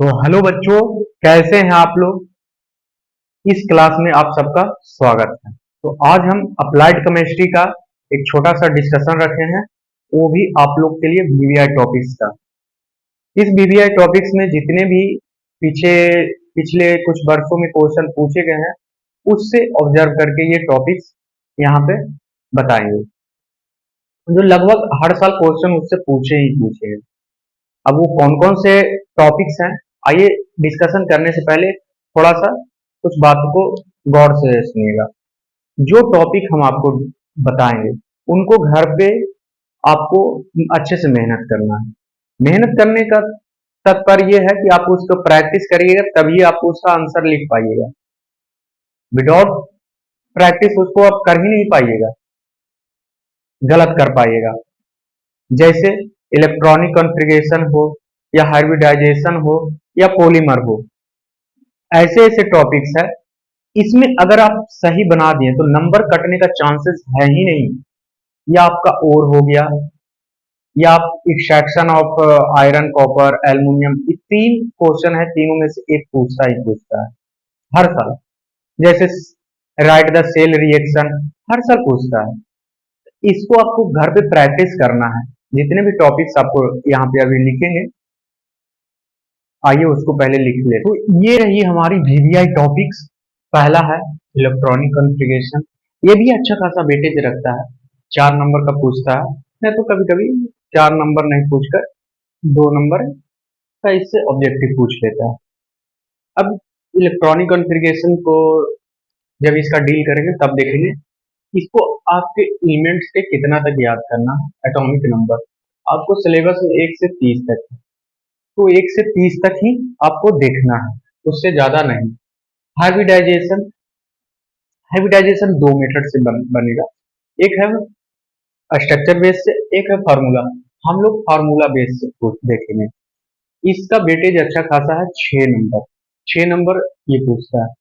तो हेलो बच्चों, कैसे हैं आप लोग। इस क्लास में आप सबका स्वागत है। तो आज हम अप्लाइड केमिस्ट्री का एक छोटा सा डिस्कशन रखे हैं, वो भी आप लोग के लिए बीवीआई टॉपिक्स का। इस बीवीआई टॉपिक्स में जितने भी पीछे पिछले कुछ वर्षों में क्वेश्चन पूछे गए हैं, उससे ऑब्जर्व करके ये टॉपिक्स यहाँ पे बताएंगे, जो लगभग हर साल क्वेश्चन उससे पूछे ही पूछे हैं। अब वो कौन कौन से टॉपिक्स हैं, आइए डिस्कशन करने से पहले थोड़ा सा कुछ बातों को गौर से सुनिएगा। जो टॉपिक हम आपको बताएंगे उनको घर पे आपको अच्छे से मेहनत करना है। मेहनत करने का तात्पर्य ये है कि आप उसको प्रैक्टिस करिएगा, तभी आप उसका आंसर लिख पाइएगा। विदाउट प्रैक्टिस उसको आप कर ही नहीं पाइएगा, गलत कर पाइएगा। जैसे इलेक्ट्रॉनिक कॉन्फ़िगरेशन हो या हाइब्रिडाइजेशन हो या पॉलीमर हो, ऐसे ऐसे टॉपिक्स है, इसमें अगर आप सही बना दिए तो नंबर कटने का चांसेस है ही नहीं। या आपका और हो गया, या आप extraction of iron, copper, aluminium, ये तीन क्वेश्चन है, तीनों में से एक पूछता ही पूछता है हर साल। जैसे राइट द सेल रिएक्शन हर साल पूछता है। इसको आपको घर पे प्रैक्टिस करना है। जितने भी टॉपिक्स आपको यहाँ पे अभी लिखेंगे, आइए उसको पहले लिख ले। तो ये रही हमारी वीवीआई टॉपिक्स। पहला है इलेक्ट्रॉनिक कॉन्फ़िगरेशन। ये भी अच्छा खासा वेटेज रखता है, 4 नंबर का पूछता है। नहीं तो कभी कभी 4 नंबर नहीं पूछकर 2 नंबर का इससे ऑब्जेक्टिव पूछ लेता है। अब इलेक्ट्रॉनिक कॉन्फ़िगरेशन को जब इसका डील करेंगे तब देखेंगे इसको आपके एलिमेंट्स के कितना तक याद करना है। एटॉमिक नंबर आपको सिलेबस में 1 से 30 तक है, तो 1 से 30 तक ही आपको देखना है, उससे ज्यादा नहीं। हाइब्रिडाइजेशन, हाइब्रिडाइजेशन 2 मेथड से बनेगा। एक है स्ट्रक्चर बेस से, एक है फार्मूला। हम लोग फार्मूला बेस से देखेंगे। इसका वेटेज अच्छा खासा है, 6 नंबर। 6 नंबर ये पूछता है।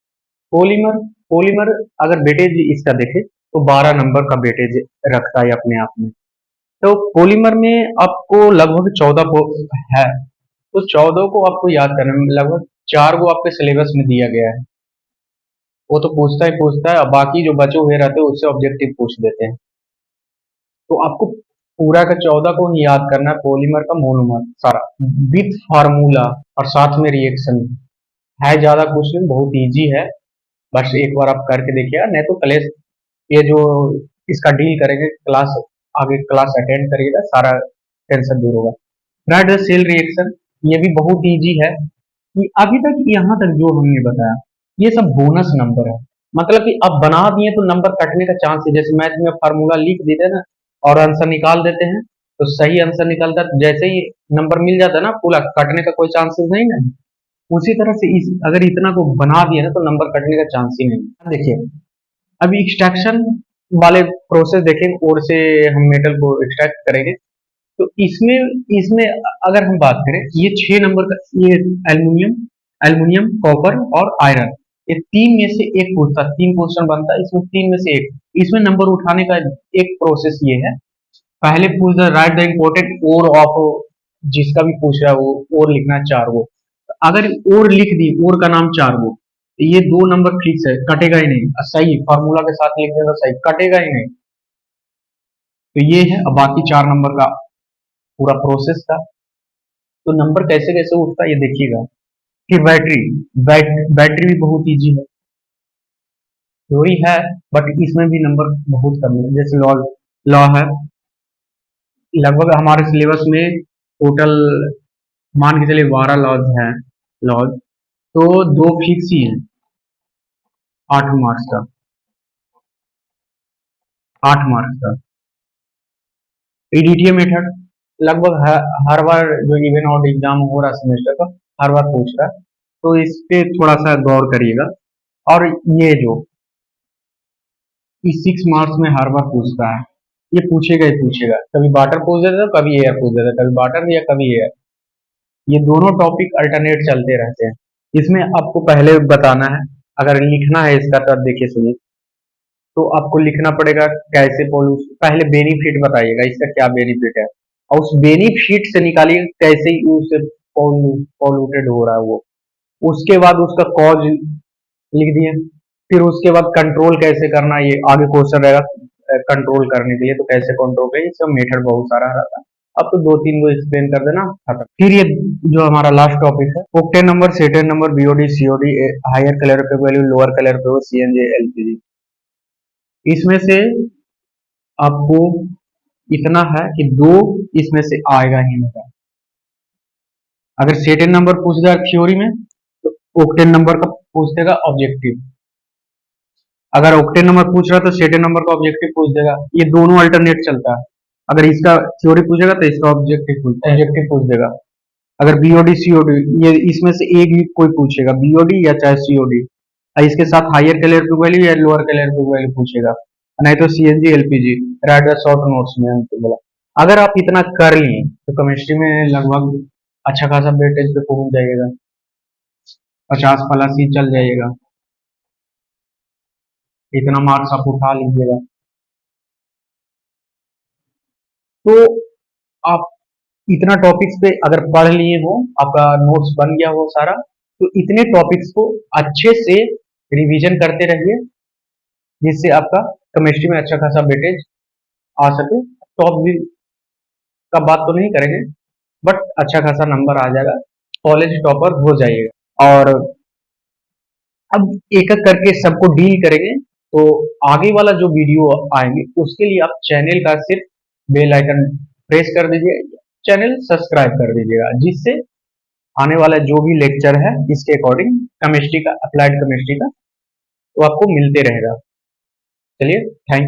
पॉलीमर, पॉलीमर अगर वेटेज इसका देखे तो 12 नंबर का वेटेज रखता है अपने आप में। तो पॉलीमर में आपको लगभग 14 है, तो 14 को आपको याद करने में लगभग 4 को आपके सिलेबस में दिया गया है। वो तो पूछता ही पूछता है, बाकी जो बचे हुए रहते हैं उससे ऑब्जेक्टिव पूछ देते हैं। तो आपको पूरा का 14 को ही याद करना है, पॉलीमर का मोनोमर सारा विथ फार्मूला और साथ में रिएक्शन है। ज्यादा कुछ नहीं, बहुत इजी है, बस एक बार आप करके देखिएगा। नहीं तो क्लास ये जो इसका डील करेंगे, क्लास आगे क्लास अटेंड करिएगा, सारा टेंशन दूर होगा। राइट द सेल रिएक्शन, ये भी बहुत इजी है। कि अभी तक यहाँ तक जो हमने बताया ये सब बोनस नंबर है, मतलब कि अब बना दिए तो नंबर कटने का चांस है। जैसे मैथ में फार्मूला लिख देते हैं ना और आंसर निकाल देते हैं, तो सही आंसर निकलता है, जैसे ही नंबर मिल जाता है ना, पूरा कटने का कोई चांसेस नहीं ना। उसी तरह से अगर इतना को बना दिया ना तो नंबर कटने का चांस ही नहीं। देखिए अभी एक्सट्रैक्शन वाले प्रोसेस देखेंगे, और से हम मेटल को एक्सट्रैक्ट करेंगे। तो इसमें इसमें अगर हम बात करें, ये 6 नंबर का, ये एल्युमिनियम, एल्युमिनियम, कॉपर और आयरन, ये तीन में से एक पूछता है। 3 क्वेश्चन बनता है इसमें, तीन में से एक। इसमें नंबर उठाने का एक प्रोसेस ये है, पहले पूछ the right the important or of, जिसका भी पूछ रहा है वो ओर लिखना है 4 गो। अगर ओर लिख दी, ओर का नाम 4 गो, तो ये 2 नंबर फिक्स है, कटेगा ही नहीं। सही फार्मूला के साथ लिख देगा, सही कटेगा ही नहीं। तो ये है। अब बाकी 4 नंबर का पूरा प्रोसेस था। तो नंबर कैसे कैसे उठता है ये देखिएगा। फिर बैटरी, बैटरी भी बहुत इजी है, थ्योरी है, बट इसमें भी नंबर बहुत कम है। जैसे लॉ, लॉ है, लगभग हमारे सिलेबस में टोटल मान के चलिए 12 लॉज हैं, लॉज। तो 2 फिक्स ही हैं, 8 मार्क्स का, 8 मार्क्स का। ईडीटीए मेथड लगभग हर बार जो इवन आउट एग्जाम हो रहा है सेमेस्टर का, हर बार पूछ रहा है, तो इस पे थोड़ा सा गौर करिएगा। और ये जो इस 6 मार्क्स में हर बार पूछता है, ये पूछेगा ही पूछेगा। कभी वाटर पूछ देता है, कभी एयर पूछ देता है, कभी वाटर या कभी एयर। ये दोनों टॉपिक अल्टरनेट चलते रहते हैं। इसमें आपको पहले बताना है, अगर लिखना है इसका तो देखिए सुनिए। तो आपको लिखना पड़ेगा कैसे पॉल्यूशन, पहले बेनिफिट बताइएगा इसका क्या बेनिफिट है, और उस बेनिफिट से निकालिए कैसे उस पॉल्यूटेड हो रहा है वो। उसके बाद उसका कॉज लिख दिए, फिर उसके बाद कंट्रोल कैसे करना, ये आगे क्वेश्चन रहेगा कंट्रोल करने के लिए, तो कैसे कंट्रोल करें, इसका मेथड बहुत सारा रहता है। अब तो दो तीन को एक्सप्लेन कर देना, खत्म। फिर ये जो हमारा लास्ट टॉपिक है, octane number, cetane number, BOD, COD, higher calorific value, lower calorific value, CNG, LPG. इसमें से आपको इतना है कि दो इसमें से आएगा ही नहीं। अगर सेटेन नंबर पूछ देगा थ्योरी में, तो ओक्टेन नंबर का पूछ देगा ऑब्जेक्टिव। अगर ऑक्टेन नंबर पूछ रहा है तो सेटेन नंबर का ऑब्जेक्टिव पूछ देगा। ये दोनों अल्टरनेट चलता है। अगर इसका थ्योरी पूछेगा तो इसका ऑब्जेक्टिव पूछ देगा। अगर बीओडी सीओडी, ये इसमें से एक ही कोई पूछेगा, बीओडी या चाहे सीओडी, इसके साथ हायर कैलोरीफिक वैल्यू या लोअर कैलोरीफिक वैल्यू पूछेगा, नहीं तो CNG LPG. Right the short notes में हमको बोला। अगर आप इतना कर लिए तो केमिस्ट्री में लगभग अच्छा खासा वेटेज पे पहुंच जाइएगा, 50+ ही चल जाइएगा, इतना मार्क्स आप उठा लीजिएगा। तो आप इतना टॉपिक्स पे अगर पढ़ लिए हो, आपका नोट्स बन गया हो सारा, तो इतने टॉपिक्स को अच्छे से रिवीजन करते रहिए, जिससे आपका केमिस्ट्री में अच्छा खासा वेटेज आ सके। टॉप भी का बात तो नहीं करेंगे, बट अच्छा खासा नंबर आ जाएगा, कॉलेज टॉपर हो जाइएगा। और अब एक एक करके सबको डील करेंगे। तो आगे वाला जो वीडियो आएंगे उसके लिए आप चैनल का सिर्फ बेल आइकन प्रेस कर दीजिए, चैनल सब्सक्राइब कर दीजिएगा, जिससे आने वाला जो भी लेक्चर है इसके अकॉर्डिंग केमिस्ट्री का, अप्लाइड केमिस्ट्री का, वो आपको मिलते रहेगा। चलिए, थैंक यू।